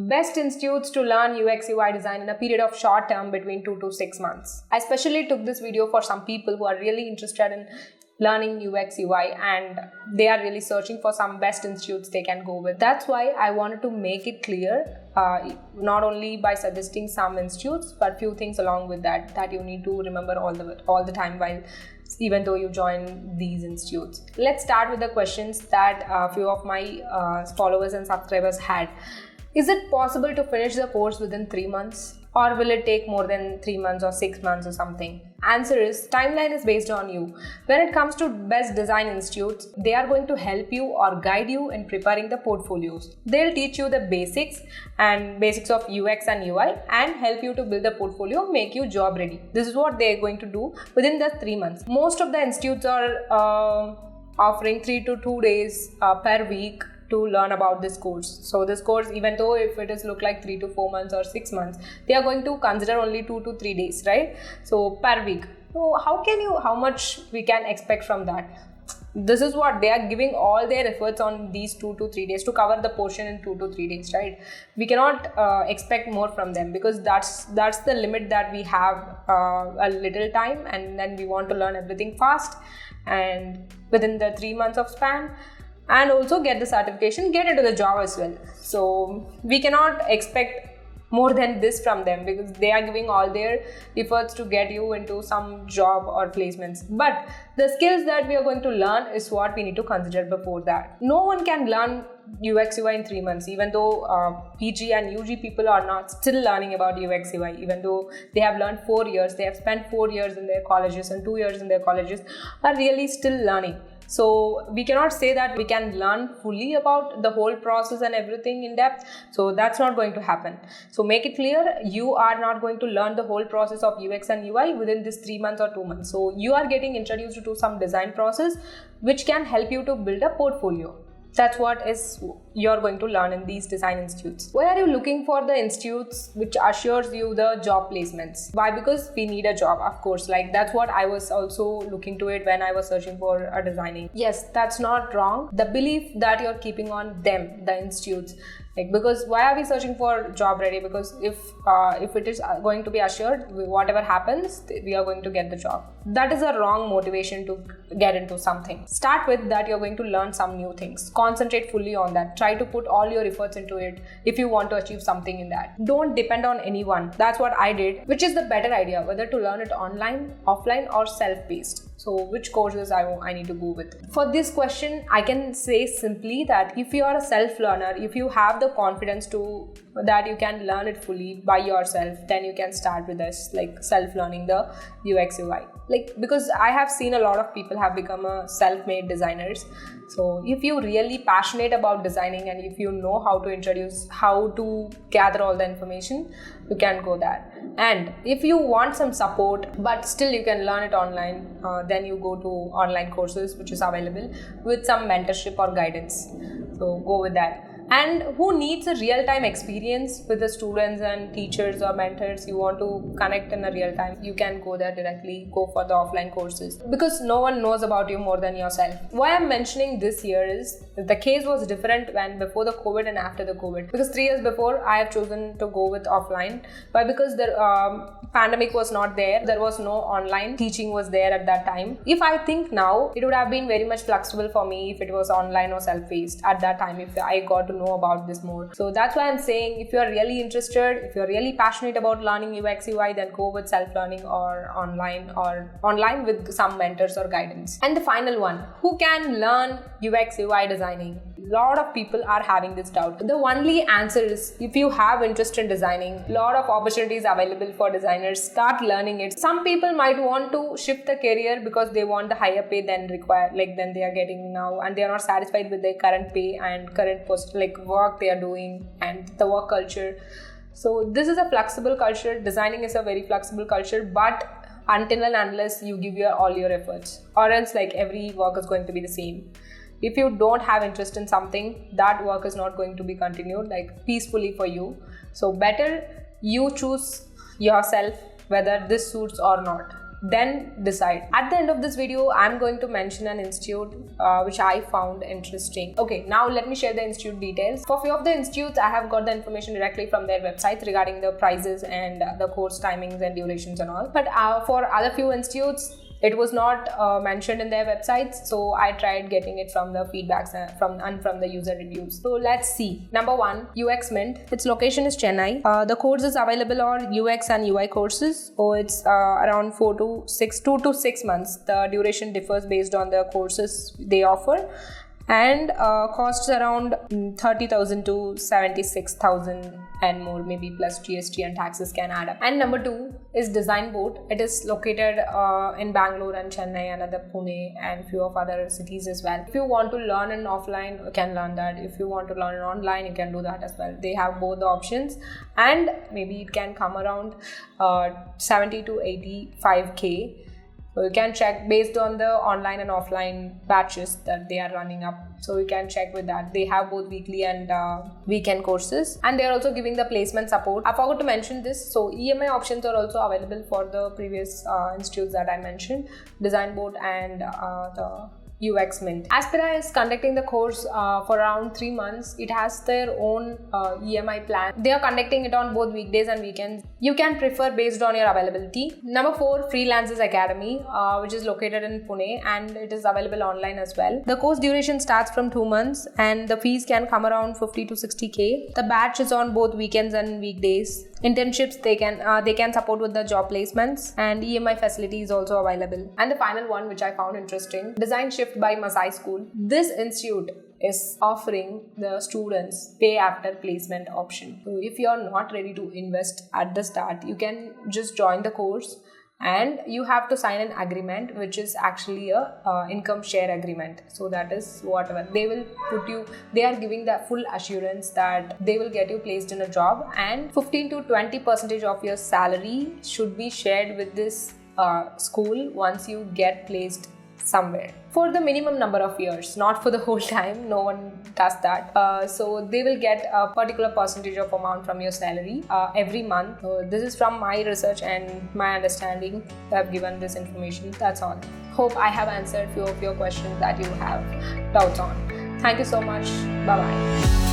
Best institutes to learn UX UI design in a period of short term between 2 to 6 months. I specially took this video for some people who are really interested in learning UX UI and they are really searching for some best institutes they can go with. That's why I wanted to make it clear, not only by suggesting some institutes, but few things along with that you need to remember all the time while even though you join these institutes. Let's start with the questions that a few of my followers and subscribers had. Is it possible to finish the course within 3 months? Or will it take more than 3 months or 6 months or something? Answer is, timeline is based on you. When it comes to best design institutes, they are going to help you or guide you in preparing the portfolios. They'll teach you the basics of UX and UI and help you to build the portfolio, make you job ready. This is what they're going to do within the 3 months. Most of the institutes are offering 3 to 2 days per week to learn about this course. So this course, even though if it is look like 3 to 4 months or 6 months, they are going to consider only 2 to 3 days, right? So per week. So how much we can expect from that? This is what they are giving all their efforts on these 2 to 3 days to cover the portion in 2 to 3 days, right? We cannot expect more from them because that's the limit that we have a little time, and then we want to learn everything fast and within the 3 months of span, and also get the certification, get into the job as well. So we cannot expect more than this from them because they are giving all their efforts to get you into some job or placements. But the skills that we are going to learn is what we need to consider before that. No one can learn UX UI in 3 months, even though PG and UG people are not still learning about UX UI, even though they have learned 4 years, they have spent 4 years in their colleges and 2 years in their colleges, are really still learning. So we cannot say that we can learn fully about the whole process and everything in depth. So that's not going to happen. So make it clear, you are not going to learn the whole process of UX and UI within this 3 months or 2 months. So you are getting introduced to some design process which can help you to build a portfolio. That's what is you're going to learn in these design institutes. Why are you looking for the institutes which assures you the job placements? Why? Because we need a job, of course. Like that's what I was also looking to it when I was searching for a designing. Yes, that's not wrong. The belief that you're keeping on them, the institutes. Like, because why are we searching for job ready? Because if it is going to be assured, whatever happens, we are going to get the job. That is a wrong motivation to get into something. Start with that you're going to learn some new things. Concentrate fully on that. Try to put all your efforts into it if you want to achieve something in that. Don't depend on anyone. That's what I did, which is the better idea, whether to learn it online, offline or self-paced. So which courses I need to go with? For this question, I can say simply that if you are a self-learner, if you have the confidence to that you can learn it fully by yourself, then you can start with this, like self-learning the UX UI. Like, because I have seen a lot of people have become a self-made designers. So if you're really passionate about designing and if you know how to introduce, how to gather all the information, you can go there. And if you want some support but still you can learn it online, then you go to online courses which is available with some mentorship or guidance. So go with that. And who needs a real-time experience with the students and teachers or mentors, you want to connect in a real time, you can go there directly, go for the offline courses, because no one knows about you more than yourself. Why I'm mentioning this here is the case was different when before the COVID and after the COVID, because 3 years before I have chosen to go with offline. Why? Because the pandemic was not there was no online teaching was there at that time. If I think now, it would have been very much flexible for me if it was online or self-paced at that time, if I got to know about this more. So that's why I'm saying, if you're really interested, if you're really passionate about learning UX UI, then go with self-learning or online with some mentors or guidance. And the final one, who can learn UX UI designing? A lot of people are having this doubt. The only answer is, if you have interest in designing, a lot of opportunities available for designers, start learning it. Some people might want to shift the career because they want the higher pay than required, like than they are getting now, and they are not satisfied with their current pay and current work they are doing and the work culture. So this is a flexible culture. Designing is a very flexible culture, but until and unless you give all your efforts, or else like every work is going to be the same. If you don't have interest in something, that work is not going to be continued like peacefully for you. So better you choose yourself whether this suits or not. then decide. At the end of this video, I'm going to mention an institute which I found interesting. Okay, now let me share the institute details. For few of the institutes, I have got the information directly from their websites regarding the prices and the course timings and durations and all. But for other few institutes, it was not mentioned in their websites, so I tried getting it from the feedbacks and from the user reviews. So let's see. Number 1, UX Mint. Its location is Chennai. The course is available on UX and UI courses. So it's around 2 to 6 months. The duration differs based on the courses they offer, and costs around 30,000 to 76,000 and more, maybe plus GST and taxes can add up. And number 2 is Design Boat. It is located in Bangalore and Chennai and other Pune and few of other cities as well. If you want to learn in offline, you can learn that. If you want to learn online, you can do that as well. They have both the options, and maybe it can come around 70 to 85k. So you can check based on the online and offline batches that they are running up. So you can check with that. They have both weekly and weekend courses, and they are also giving the placement support. I forgot to mention this. So EMI options are also available for the previous institutes that I mentioned, Design Boat and the UX Mint. Aspira is conducting the course for around 3 months. It has their own EMI plan. They are conducting it on both weekdays and weekends. You can prefer based on your availability. Number 4, Freelancers Academy, which is located in Pune, and it is available online as well. The course duration starts from 2 months, and the fees can come around 50 to 60k. The batch is on both weekends and weekdays. Internships they can support with the job placements, and EMI facility is also available. And the final one, which I found interesting, Design Shift by Masai School. This institute is offering the students pay after placement option. So if you are not ready to invest at the start, you can just join the course, and you have to sign an agreement, which is actually a income share agreement. So that is whatever they will put you, they are giving the full assurance that they will get you placed in a job, and 15 to 20% of your salary should be shared with this school once you get placed somewhere for the minimum number of years, not for the whole time. No one does that. So they will get a particular percentage of amount from your salary every month. This is from my research and my understanding. I have given this information. That's all. Hope I have answered few of your questions that you have doubts on. Thank you so much. Bye bye.